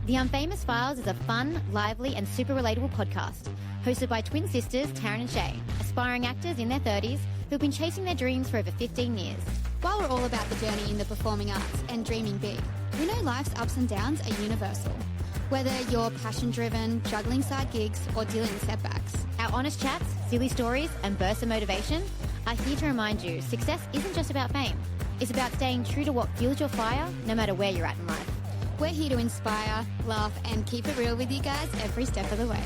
The Unfamous Files is a fun, lively and super relatable podcast hosted by twin sisters Taryn and Shay, aspiring actors in their 30s who've been chasing their dreams for over 15 years. While we're all about the journey in the performing arts and dreaming big, we know life's ups and downs are universal. Whether you're passion-driven, juggling side gigs or dealing with setbacks. Our honest chats, silly stories and bursts of motivation are here to remind you success isn't just about fame. It's about staying true to what fuels your fire no matter where you're at in life. We're here to inspire, laugh and keep it real with you guys every step of the way.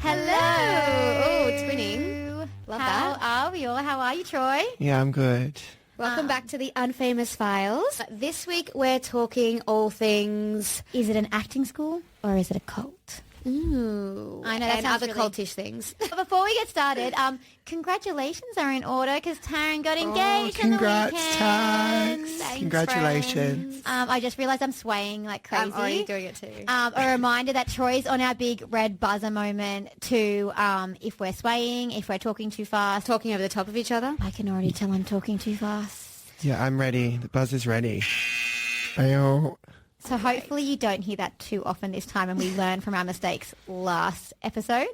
Hello! Oh, twinning. Love How that. are we all? How are you, Troy? Yeah, I'm good. Welcome back to the Unfamous Files. This week we're talking all things... Is it an acting school or is it a cult? Ooh. I know, that and sounds other really- cultish things. Before we get started, congratulations are in order because Taryn got engaged on the Congrats, weekend. Tags. Thanks, Congratulations. I just realised I'm swaying like crazy. I'm already doing it too. A reminder that Troy's on our big red buzzer moment to if we're swaying, if we're talking too fast. Talking over the top of each other. I can already tell I'm talking too fast. Yeah, I'm ready. The buzz is ready. Ayo. So hopefully you don't hear that too often this time and we learn from our mistakes last episode.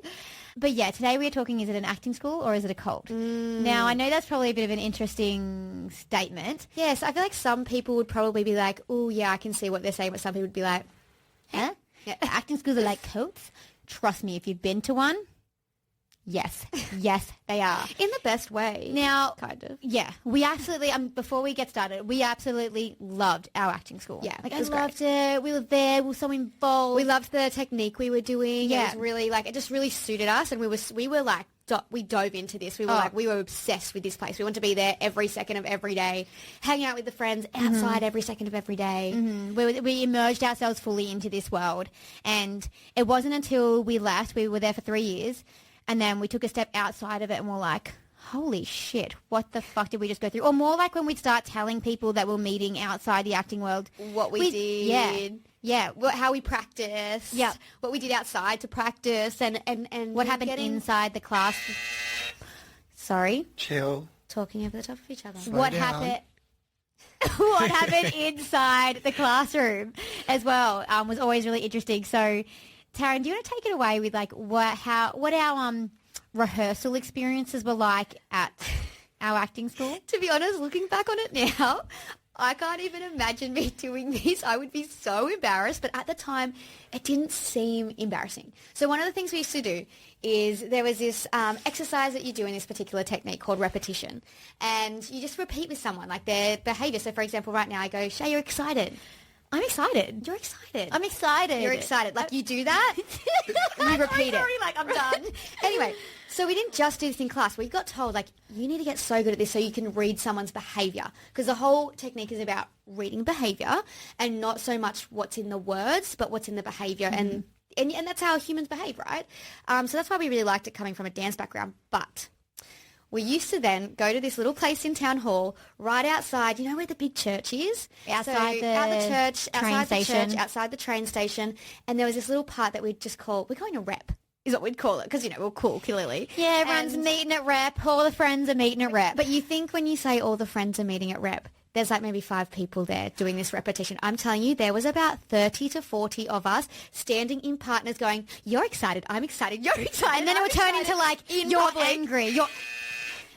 But yeah, today we are talking, is it an acting school or is it a cult? Now, I know that's probably a bit of an interesting statement. Yes, I feel like some people would probably be like, oh, yeah, I can see what they're saying, but some people would be like, Huh? Yeah. Acting schools are like cults. Trust me, if you've been to one, yes, they are. in the best way. Now, kind of. yeah, we absolutely, before we get started, we absolutely loved our acting school. Yeah, like it I was loved it. We were there. We were so involved. We loved the technique we were doing. Yeah. It was really like, it just really suited us. And we were like, we dove into this. We were we were obsessed with this place. We want to be there every second of every day, hang out with the friends outside every second of every day. We immersed ourselves fully into this world. And it wasn't until we left, we were there for 3 years, and then we took a step outside of it and we're like, holy shit, what the fuck did we just go through? Or more like when we'd start telling people that we're meeting outside the acting world. What we did. Yeah. Yeah. How we practiced. Yeah. What we did outside to practice and What happened inside the class. Sorry. Chill. talking over the top of each other. What down. happened? What happened inside the classroom as well was always really interesting. So, Taryn, do you want to take it away with like what our rehearsal experiences were like at our acting school? To be honest, looking back on it now, I can't even imagine me doing this. I would be so embarrassed. But at the time, it didn't seem embarrassing. So one of the things we used to do is there was this exercise that you do in this particular technique called repetition. And you just repeat with someone, like their behavior. So, for example, right now I go, Shay, you're excited. I'm excited. You're excited. I'm excited. You're excited. Like, you do that, and you repeat it. Sorry, like I'm done. Anyway, so we didn't just do this in class. We got told, like, you need to get so good at this so you can read someone's behaviour. Because the whole technique is about reading behaviour and not so much what's in the words, but what's in the behaviour. And that's how humans behave, right? So that's why we really liked it coming from a dance background. But we used to then go to this little place in Town Hall, right outside, you know where the big church is? Outside the outside the train station. And there was this little part that we'd just call, we're going to rep, is what we'd call it, because, you know, we're cool, clearly. Yeah, everyone's meeting at rep. All the friends are meeting at rep. But you think when you say all the friends are meeting at rep, there's like maybe 5 people there doing this repetition. I'm telling you, there was about 30 to 40 of us standing in partners going, you're excited, I'm excited, you're excited. And then it would turn into like, you're public. angry.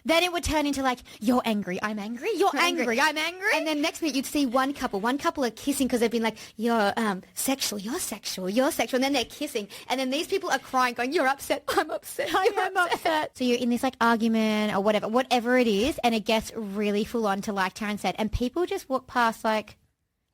Then it would turn into like, you're angry, I'm angry, you're angry, I'm angry. And then next minute you'd see one couple are kissing because they've been like, you're sexual, you're sexual, you're sexual. And then they're kissing. And then these people are crying going, you're upset, I'm upset, I'm upset. So you're in this like argument or whatever it is, and it gets really full on to like Taryn said, and people just walk past like,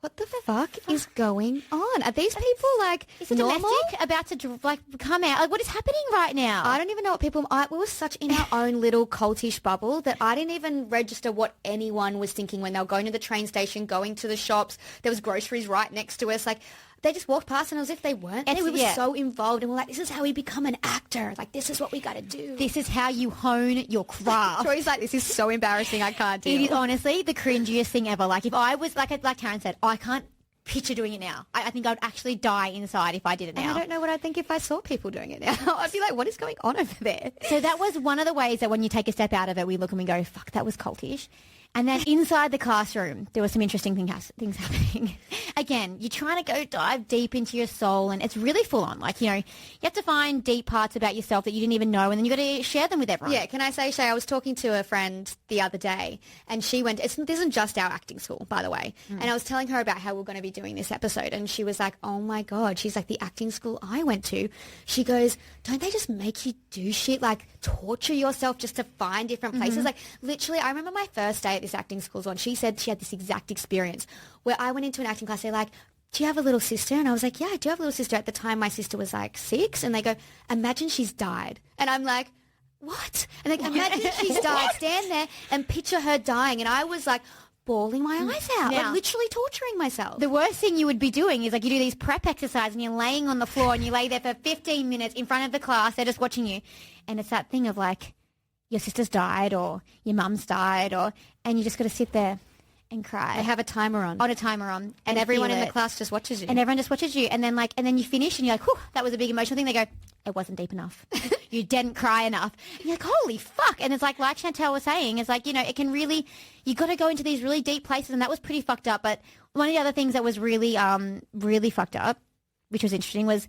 What the fuck is going on? Are these people like is a normal? domestic about to like come out? Like, what is happening right now? I don't even know what we were such in our own little cultish bubble that I didn't even register what anyone was thinking when they were going to the train station, going to the shops. There was groceries right next to us. Like, they just walked past and as if they weren't there. We were so involved and we're like, this is how we become an actor. Like, this is what we got to do. This is how you hone your craft. Troy's like, this is so embarrassing. I can't do it. It is honestly the cringiest thing ever. Like, if I was, like Taryn said, I can't picture doing it now. I think I'd actually die inside if I did it now. And I don't know what I'd think if I saw people doing it now. I'd be like, what is going on over there? So that was one of the ways that when you take a step out of it, we look and we go, fuck, that was cultish. And then inside the classroom, there were some interesting things happening. Again, you're trying to go dive deep into your soul, and it's really full on. Like, you know, you have to find deep parts about yourself that you didn't even know, and then you got to share them with everyone. Yeah, can I say, Shay, I was talking to a friend the other day, and she went, this isn't just our acting school, by the way, and I was telling her about how we're going to be doing this episode, and she was like, oh my God, she's like, the acting school I went to, she goes, don't they just make you do shit, like torture yourself just to find different places? Like, literally, I remember my first day at this acting school's one, she said she had this exact experience where I went into an acting class, they're like, do you have a little sister? And I was like, yeah, I do have a little sister. At the time, my sister was like 6. And they go, imagine she's died. And I'm like, what? And they go, imagine she's died. Stand there and picture her dying. And I was like bawling my eyes out, Now, like literally torturing myself. the worst thing you would be doing is like you do these prep exercises and you're laying on the floor and you lay there for 15 minutes in front of the class. They're just watching you. And it's that thing of like your sister's died or your mum's died and you just got to sit there and cry. They have a timer on. On a timer on. And everyone feel in the it. class just watches you. And everyone just watches you. And then you finish and you're like, whew, that was a big emotional thing. They go, it wasn't deep enough. You didn't cry enough. And you're like, holy fuck. And it's like Chantel was saying, it's like, you know, it can really, you got to go into these really deep places. And that was pretty fucked up. But one of the other things that was really, really fucked up, which was interesting, was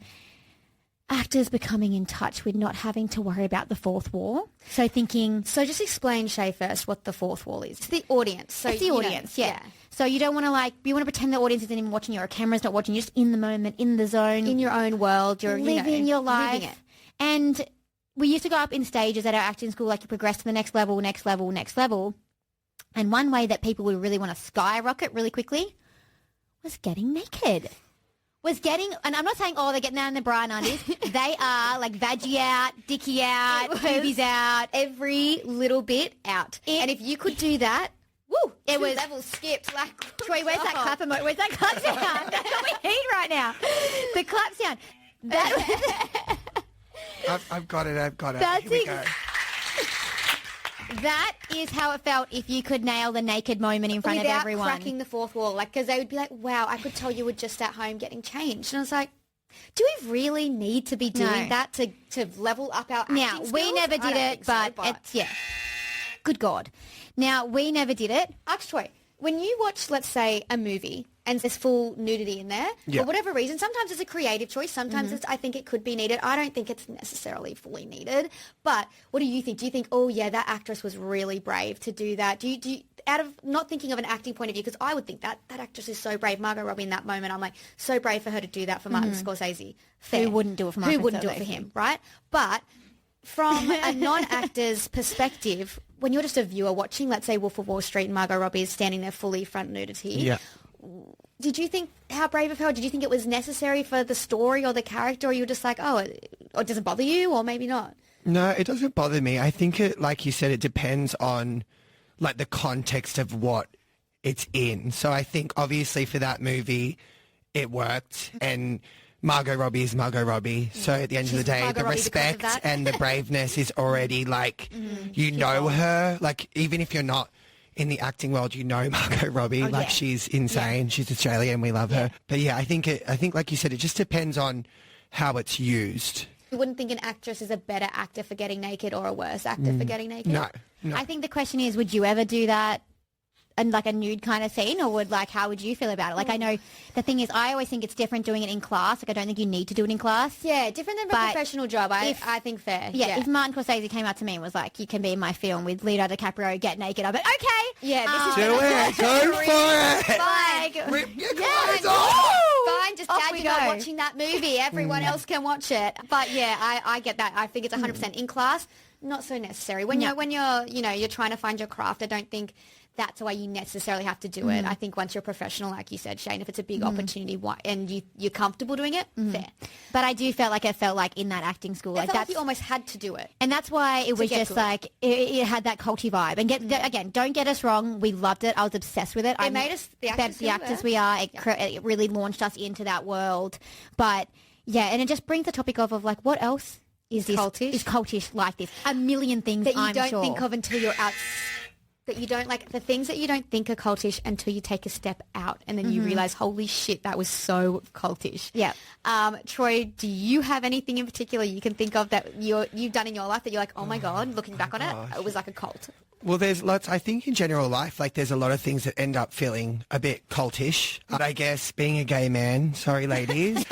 actors becoming in touch with not having to worry about the fourth wall. So thinking... So just explain, Shay, first what the fourth wall is. It's the audience. So it's the audience, yeah. So you don't want to you want to pretend the audience isn't even watching you or a camera's not watching you, just in the moment, in the zone. In your own world. You're living your life. Living it. And we used to go up in stages at our acting school, like you progress to the next level, next level, next level. And one way that people would really want to skyrocket really quickly was getting naked. And I'm not saying, they're getting down in the bra and undies. They are like vaggie out, dicky out, boobies out. Every little bit out. And if you could do that, woo, it was levels skipped. Like, Troy, where's that clap emoji? Where's that clap sound? That's what we need right now. The clap sound. I've got it. That's Here we go. That is how it felt if you could nail the naked moment in front of everyone. Without cracking the fourth wall. Like, because they would be like, wow, I could tell you were just at home getting changed. And I was like, do we really need to be doing that to level up our acting Now, skills? we never did it, but it's, yeah. Good God. Now, we never did it. Ask Troy, when you watch, let's say, a movie and there's full nudity in there, Yeah. for whatever reason, sometimes it's a creative choice, sometimes I think it could be needed. I don't think it's necessarily fully needed. But what do you think? Do you think, oh, yeah, that actress was really brave to do that? Do you out of not thinking of an acting point of view, because I would think that actress is so brave. Margot Robbie in that moment, I'm like, so brave for her to do that for Martin Scorsese. Fair. Who wouldn't do it for Martin Who wouldn't do it Scorsese? for him, right? But from a non-actor's perspective, when you're just a viewer watching, let's say Wolf of Wall Street and Margot Robbie is standing there fully front nudity. Yeah. Did you think how brave of her? Did you think it was necessary for the story or the character, or you were just like, oh, or does it bother you, or maybe not? No, it doesn't bother me. I think it, like you said, it depends on like the context of what it's in. So I think obviously for that movie, it worked, and Margot Robbie is Margot Robbie. So at the end of the day, Margot the Robbie because of respect that. and the braveness is already like, you know her. Like even if you're not in the acting world, you know Margot Robbie. Oh, like yeah. she's insane. She's Australian. We love her. But yeah, I think like you said, it just depends on how it's used. You wouldn't think an actress is a better actor for getting naked or a worse actor for getting naked? No. I think the question is, would you ever do that in like a nude kind of scene, or how would you feel about it? Like, I know the thing is, I always think it's different doing it in class. Like, I don't think you need to do it in class. Yeah, different than a But professional job. I think fair. Yeah, if Martin Scorsese came out to me and was like, you can be in my film with Leonardo DiCaprio, get naked, I'd be like, okay. Yeah, this is Do it. Go for it. Like, Rip your yeah, clothes off. Fine, just Off dad, we you're not go. watching that movie. Everyone else can watch it. But yeah, I get that. I think it's 100% in class. Not so necessary. When you're trying to find your craft, I don't think that's the way you necessarily have to do it. I think once you're a professional, like you said, Shane, if it's a big opportunity and you're comfortable doing it, fair. But I do felt like in that acting school. I Like felt like that's you almost had to do it. And that's why it was get just good. like, it had that culty vibe. And again, don't get us wrong. We loved it. I was obsessed with it. It made us the actors we are. It really launched us into that world. But yeah, and it just brings the topic of like, what else is this? Cultish? Is cultish like this? A million things That you I'm don't sure. think of until you're out. That you don't like the things that you don't think are cultish until you take a step out and then you realize, holy shit, that was so cultish. Yeah. Troy, do you have anything in particular you can think of that you've done in your life that you're like, oh my God, looking back on it, it was like a cult? Well, there's lots, I think in general life, like there's a lot of things that end up feeling a bit cultish. But I guess being a gay man, sorry ladies,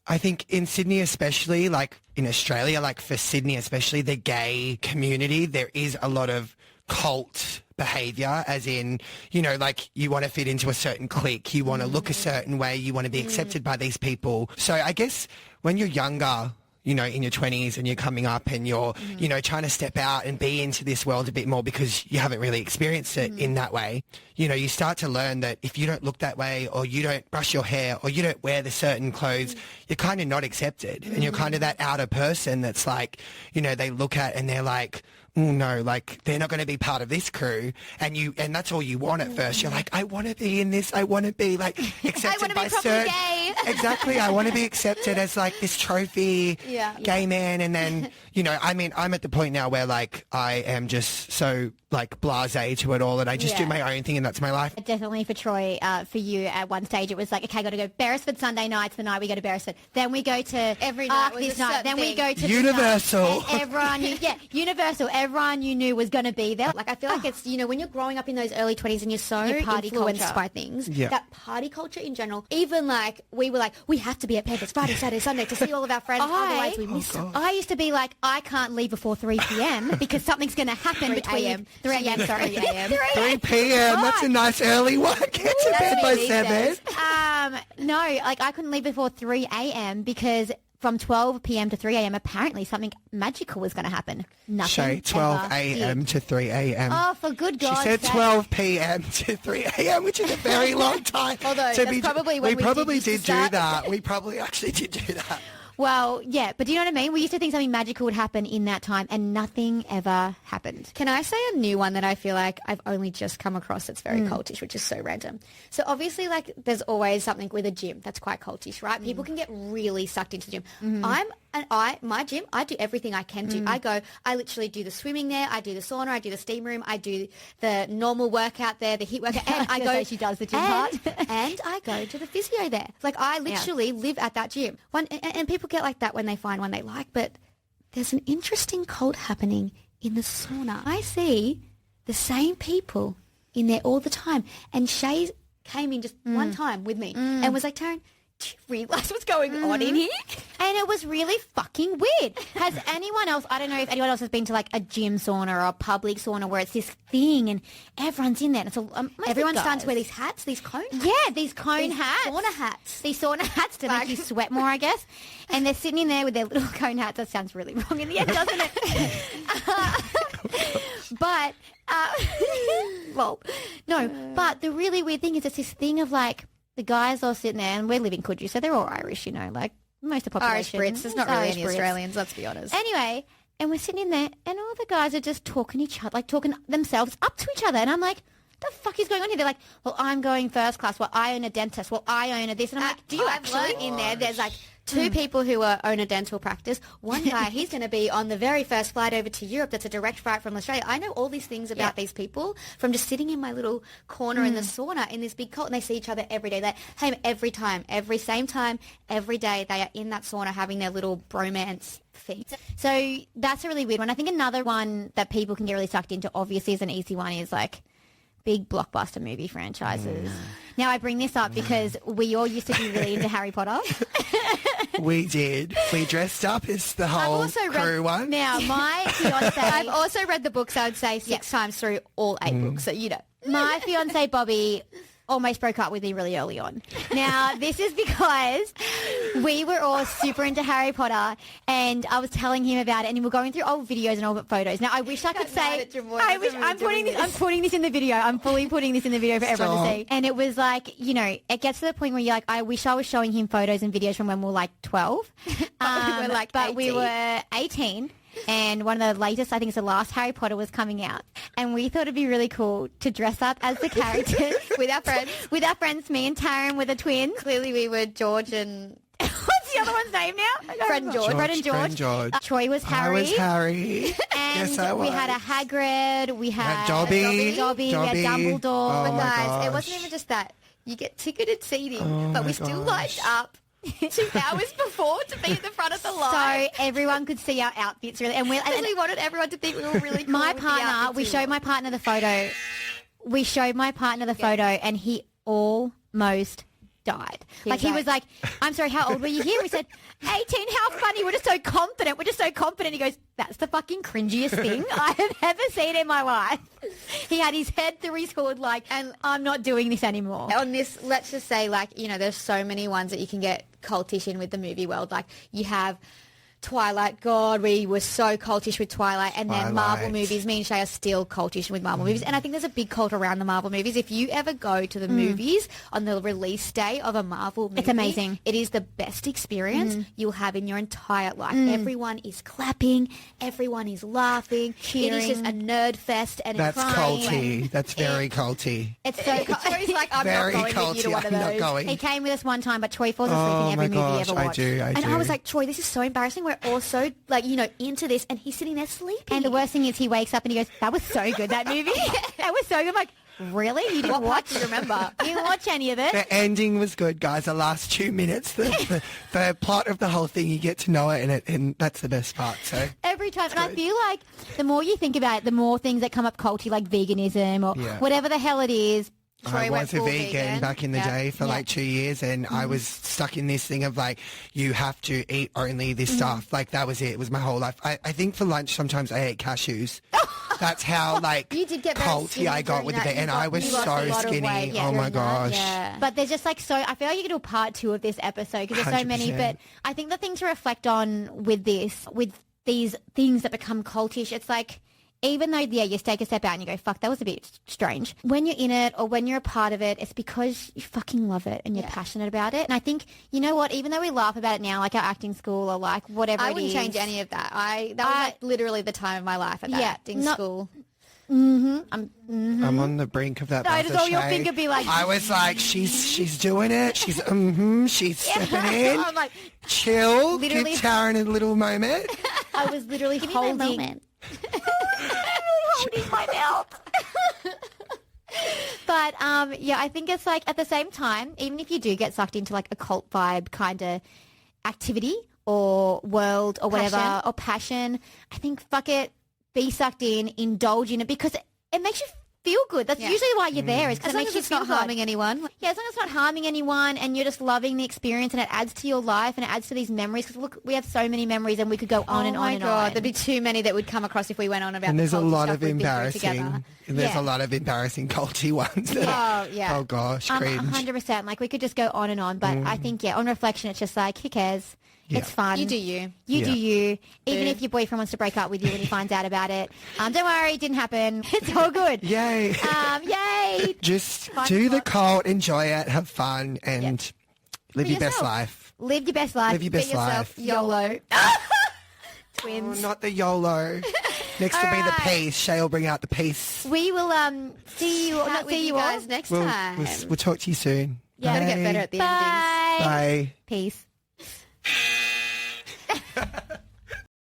I think in Sydney especially, like in Australia, like for Sydney especially, the gay community, there is a lot of cult behavior, as in, you know, like you want to fit into a certain clique, you want to look a certain way, you want to be accepted by these people. So I guess when you're younger, you know, in your 20s and you're coming up and you're, you know, trying to step out and be into this world a bit more because you haven't really experienced it in that way, you know, you start to learn that if you don't look that way or you don't brush your hair or you don't wear the certain clothes, you're kind of not accepted. And you're kind of that outer person that's like, you know, they look at and they're like, oh no, like they're not going to be part of this crew. And that's all you want at first. You're like, I want to be in this. I want to be like accepted by certain. Gay. Exactly. I want to be accepted as like this trophy gay man. And then, you know, I mean, I'm at the point now where like I am just so like blasé to it all and I just do my own thing and that's my life. Definitely for Troy, for you at one stage, it was like, okay, got to go Beresford Sunday nights, the night we go to Beresford. Then we go to Every night Arc was this a night. certain Then we thing. go to Universal. And everyone knew, Universal. Everyone you knew was going to be there. Like, I feel like it's, you know, when you're growing up in those early 20s and you're so Your party influenced culture. by things, Yeah. that party culture in general, even like, we were like, we have to be at Panthers Friday, Saturday, Sunday to see all of our friends, otherwise we miss them. I used to be like, I can't leave before 3 p.m. because something's going to happen 3 between a.m. 3 a.m. Sorry, 3 a.m. 3 p.m. That's a nice early one. Get to bed by 7. No, like I couldn't leave before 3 a.m. because from 12 p.m. to 3 a.m. apparently something magical was going to happen. Nothing. Shay, 12 ever a.m. did. to 3 a.m. Oh, for good She God's said sake. 12 p.m. to 3 a.m., which is a very long time. Although, to that's probably when we we probably used to did do start. that. We probably actually did do that. Well, yeah, but do you know what I mean? We used to think something magical would happen in that time and nothing ever happened. Can I say a new one that I feel like I've only just come across that's very cultish, which is so random? So obviously, like, there's always something with a gym that's quite cultish, right? People can get really sucked into the gym. My gym, I do everything I can do. I literally do the swimming there, I do the sauna, I do the steam room, I do the normal workout there, the heat workout, and I gonna go. say she does the gym part. And I go to the physio there. Like, I literally live at that gym. And people get like that when they find one they like, but there's an interesting cult happening in the sauna. I see the same people in there all the time. And Shay came in just one time with me and was like, Taryn, do you realise what's going on in here? And it was really fucking weird. Has anyone else, I don't know if anyone else has been to like a gym sauna or a public sauna where it's this thing and everyone's in there. And it's Everyone's starting guys. to wear these hats, these cones. Yeah, these cone These hats. sauna hats. These sauna hats to make you sweat more, I guess. And they're sitting in there with their little cone hats. That sounds really wrong in the end, doesn't it? But, well, no. But the really weird thing is it's this thing of like the guys all sitting there and we're living Coogee, so they're all Irish, you know, like most of the Irish population. Brits. There's not It's really Irish any Brits. Australians, let's be honest. Anyway, and we're sitting in there and all the guys are just talking each other, like talking themselves up to each other. And I'm like, the fuck is going on here? They're like, well, I'm going first class. Well, I own a dentist. Well, I own a this. And I'm like, Do you I've actually learned- in there? There's like two people who own a dental practice. One guy, he's going to be on the very first flight over to Europe. That's a direct flight from Australia. I know all these things about these people from just sitting in my little corner in the sauna in this big cult, and they see each other every day. They every time, every same time, every day. They are in that sauna having their little bromance thing. So that's a really weird one. I think another one that people can get really sucked into, obviously, is an easy one, is like big blockbuster movie franchises. Now, I bring this up because we all used to be really into Harry Potter. We did. We dressed up as the whole crew one. Now, my fiance... I've also read the books, I would say, 6 times through all 8 books. So, you know. My fiance Bobby almost broke up with me really early on. Now, this is because we were all super into Harry Potter and I was telling him about it and we were going through old videos and old photos. Now, I wish I could say... I'm putting this in the video. I'm fully putting this in the video for everyone to see. And it was like, you know, it gets to the point where you're like, I wish I was showing him photos and videos from when we were like 12. But we were 18. And one of the latest, I think it's the last Harry Potter was coming out. And we thought it'd be really cool to dress up as the characters with our friends. With our friends, me and Taryn were the twins. Clearly we were George and... What's the other one's name now? Fred and George. Fred and George. Fred and George. Troy was Harry. I was Harry. And Yes, I was. we had a Hagrid. We had Dobby. We had Dumbledore. Oh, But my guys, it gosh. wasn't even just that. You get ticketed seating, Oh but my we still gosh. lined up 2 hours before to be at the front of the line. So everyone could see our outfits really. And We wanted everyone to think we were really cool. my with the partner, outfits we showed wore. my partner the photo. We showed my partner the photo and he almost died. He was like, I'm sorry, how old were you here? We said, 18, how funny. We're just so confident. He goes, that's the fucking cringiest thing I have ever seen in my life. He had his head through his hood and I'm not doing this anymore. On this, let's just say, there's so many ones that you can get cultish in with the movie world. Like, you have Twilight. God, we were so cultish with Twilight. And then Marvel movies. Me and Shay are still cultish with Marvel movies. And I think there's a big cult around the Marvel movies. If you ever go to the movies on the release day of a Marvel movie, it's amazing. It is the best experience you'll have in your entire life. Everyone is clapping. Everyone is laughing. Cheering. It is just a nerd fest. And That's it's crying. culty. That's very culty. It's so Troy's like, I'm Very not going with you to culty. one of I'm not those. going. He came with us one time, but Troy falls asleep Oh in my every movie he gosh, ever I watched. do. And I was like, Troy, this is so embarrassing. We're all so, into this. And he's sitting there sleeping. And the worst thing is he wakes up and he goes, that was so good, that movie. That was so good. I'm like, really? You didn't watch? Do you remember? You didn't watch any of it? The ending was good, guys. The last 2 minutes, the plot of the whole thing, you get to know it, and that's the best part. So Every time. And I feel like the more you think about it, the more things that come up culty, like veganism or Yeah. whatever the hell it is. I went was a full vegan vegan. back in the Yeah. day for like 2 years, and I was stuck in this thing of like, you have to eat only this stuff. Like, that was it. It was my whole life. I think for lunch sometimes I ate cashews. That's how You did get very culty skinny I got during with the that. vegan. And I was you lost a so lot of skinny. weight, yeah, Oh my during that. gosh. Yeah. But there's just like so, I feel like you could do a part 2 of this episode because there's so many. 100%. But I think the thing to reflect on with these things that become cultish, it's like, even though, you take a step out and you go, fuck, that was a bit strange. When you're in it or when you're a part of it, it's because you fucking love it and you're passionate about it. And I think, you know what, even though we laugh about it now, like our acting school or like whatever I it wouldn't is. change any of that. That was like literally the time of my life at that acting school. I'm on the brink of that. No, just all your Shay. finger be like- I was like, she's doing it. She's she's stepping in. I'm like, Chill. Literally- Give Taryn a little moment. I was literally holding my mouth. But I think it's like at the same time, even if you do get sucked into like a cult vibe kind of activity or world or whatever Passion. or passion, I think fuck it, be sucked in, indulge in it because it makes you feel good. That's Yeah. usually why you're there, is because As it long makes as you it's feel not good. harming anyone. Yeah, as long as it's not harming anyone and you're just loving the experience and it adds to your life and it adds to these memories. Because look, we have so many memories and we could go on and on and on. There'd be too many that would come across if we went on about And the there's a culty lot stuff of we've been through together. embarrassing. There's Yeah. a lot of embarrassing culty ones. Oh, yeah. Oh gosh, cringe. 100%. Like we could just go on and on. But I think, on reflection, it's just like, who cares? Yeah. It's fun. You do you. You Yeah. do you. Even Do. if your boyfriend wants to break up with you when he finds out about it. Don't worry, it didn't happen. It's all good. Yay. Yay. Just Fun do the spot. cult, enjoy it, have fun, and live Be your best yourself. life. Live your best life. Live your Be best yourself. life. YOLO. Oh, Twins. not the YOLO. Next will be the Alright. peace. Shay will bring out the peace. We will see you. Chat Not with see you you all. guys next We'll, time. we'll talk to you soon. Yeah. Gotta get better at the endings. Bye. Bye. Peace.